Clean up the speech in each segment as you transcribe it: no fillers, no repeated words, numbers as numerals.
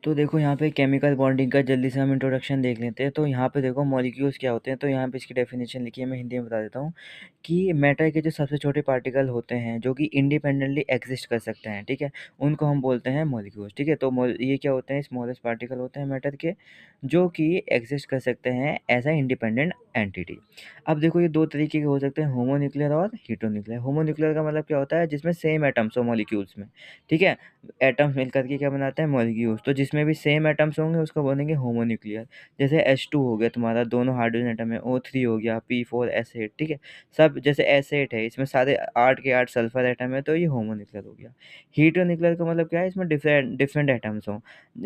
तो देखो यहाँ पे केमिकल बॉन्डिंग का जल्दी से हम इंट्रोडक्शन देख लेते हैं। तो यहाँ पे देखो मॉलिक्यूल्स क्या होते हैं, तो यहाँ पे इसकी डेफिनेशन लिखी है, मैं हिंदी में बता देता हूँ कि मैटर के जो सबसे छोटे पार्टिकल होते हैं जो कि इंडिपेंडेंटली एग्जिस्ट कर सकते हैं, ठीक है, उनको हम बोलते हैं मॉलिक्यूल्स, ठीक है। तो ये क्या होते हैं, स्मॉलेस्ट पार्टिकल होते हैं मैटर के, जो कि एग्जिस्ट कर सकते हैं एज अ इंडिपेंडेंट एंटिटी। अब देखो ये दो तरीके के हो सकते हैं, होमोन्यूक्लियर और हीटेरोन्यूक्लियर। होमोन्यूक्लियर का मतलब क्या होता है, जिसमें सेम एटम्स हो मॉलिक्यूल्स में, ठीक है, एटम्स मिलकर के क्या बनाते हैं, मॉलिक्यूल्स। तो जिसमें भी सेम एटम्स होंगे उसको बोलेंगे होमोन्यूक्लियर। जैसे H2 हो गया तुम्हारा, दोनों हाइड्रोजन एटम है, O3 हो गया, P4S8, ठीक है, सब जैसे S8 है, इसमें सारे 8 के 8 सल्फर एटम है, तो ये होमोन्यूक्लियर हो गया। हीटेरोन्यूक्लियर का मतलब क्या है, इसमें डिफरेंट डिफरेंट एटम्स हों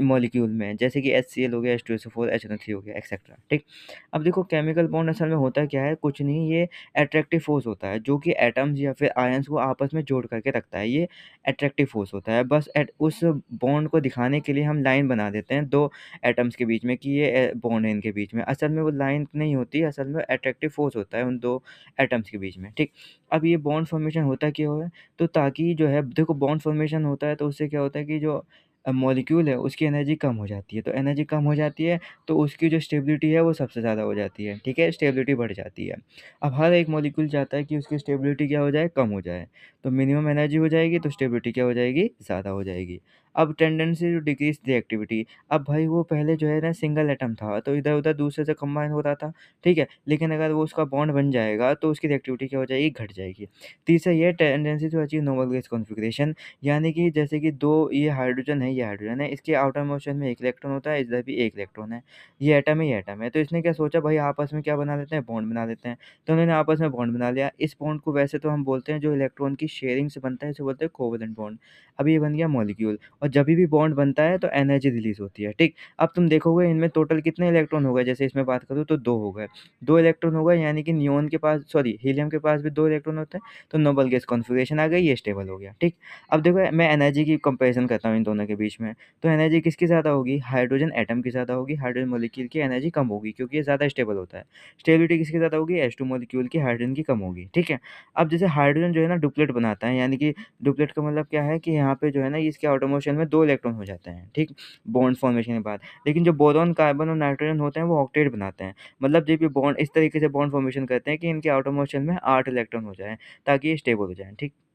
मॉलिक्यूल में, जैसे कि HCl हो गया, H2SO4, HNO3 हो गया, एक्सेट्रा, ठीक। अब देखो केमिकल बॉन्ड असल में होता क्या है, कुछ नहीं, ये अट्रैक्टिव फोर्स होता है जो कि एटम्स या फिर आयंस को आपस में जोड़ करके रखता है। ये अट्रैक्टिव फोर्स होता है। बस उस बॉन्ड को दिखाने के लिए हम लाइन बना देते हैं दो एटम्स के बीच में कि ये बॉन्ड है इनके बीच में। असल में वो लाइन नहीं होती, असल में अट्रैक्टिव फोर्स होता है उन दो एटम्स के बीच में, ठीक। अब ये बॉन्ड फॉर्मेशन होता क्यों है, तो ताकि जो है देखो बॉन्ड फॉर्मेशन होता है तो उससे क्या होता है कि जो मॉलिक्यूल है उसकी एनर्जी कम हो जाती है। तो एनर्जी कम हो जाती है तो उसकी जो स्टेबिलिटी है वो सबसे ज़्यादा हो जाती है, ठीक है, स्टेबिलिटी बढ़ जाती है। अब हर एक मॉलिक्यूल चाहता है कि उसकी स्टेबिलिटी क्या हो जाए, कम हो जाए। तो मिनिमम एनर्जी हो जाएगी तो स्टेबिलिटी क्या हो जाएगी, ज़्यादा हो जाएगी। अब टेंडेंसी टू डिक्रीज़ रिएक्टिविटी। अब भाई वो पहले जो है ना सिंगल एटम था तो इधर-उधर दूसरे से कंबाइन हो रहा था, ठीक है? लेकिन अगर वो उसका बॉन्ड बन जाएगा तो उसकी रिएक्टिविटी क्या हो जाएगी, घट जाएगी। तीसरा ये tendency to achieve noble gas configuration, यानी कि जैसे कि 2 ये हाइड्रोजन है, ये हाइड्रोजन है, इसके आउटर मोशन में 1 इलेक्ट्रॉन होता है, इधर भी 1 इलेक्ट्रॉन है। ये एटम है, ये एटम है। तो इसने क्या सोचा भाई आपस में क्या बना लेते हैं, बॉन्ड बना लेते हैं। तो उन्होंने आपस में बॉन्ड बना लिया। इस बॉन्ड को वैसे तो हम बोलते हैं जो इलेक्ट्रॉन की शेयरिंग से बनता है इसे बोलते हैं कोवेलेंट बॉन्ड। अब ये बन गया मॉलिक्यूल और जभी भी बॉन्ड बनता है तो एनर्जी रिलीज़ होती है, ठीक? अब तुम देखोगे इनमें टोटल कितने इलेक्ट्रॉन हो गए, जैसे इसमें बात करूँ तो 2 हो गए। 2 इलेक्ट्रॉन हो गए यानी कि नियॉन के पास सॉरी हीलियम के पास भी 2 इलेक्ट्रॉन होते हैं, तो नोबल गैस कॉन्फिगरेशन आ गई, ये स्टेबल हो गया, ठीक? अब देखो मैं एनर्जी की कंपैरिज़न करता हूँ इन दोनों के बीच में। तो एनर्जी किसकी ज़्यादा होगी, हाइड्रोजन एटम की ज़्यादा होगी, हाइड्रोजन मॉलिक्यूल की एनर्जी कम होगी क्योंकि ये ज़्यादा स्टेबल होता है। स्टेबिलिटी किसकी ज़्यादा होगी, H2 मॉलिक्यूल की, हाइड्रोजन की कम होगी, ठीक है? अब जैसे हाइड्रोजन जो है ना डुप्लेट बनाता है, यानी कि डुप्लेट का मतलब क्या है कि यहाँ पे जो है ना इसके आउटर मोशन में 2 इलेक्ट्रॉन हो जाते हैं, ठीक? बॉन्ड फॉर्मेशन के बाद। लेकिन जो बोरॉन, कार्बन और नाइट्रोजन होते हैं वो ऑक्टेट बनाते हैं। मतलब जब ये बॉन्ड इस तरीके से बॉन्ड फॉर्मेशन करते हैं कि इनके आउटर मोशन में 8 इलेक्ट्रॉन हो जाएँ ताकि ये स्टेबल हो जाएँ, ठीक?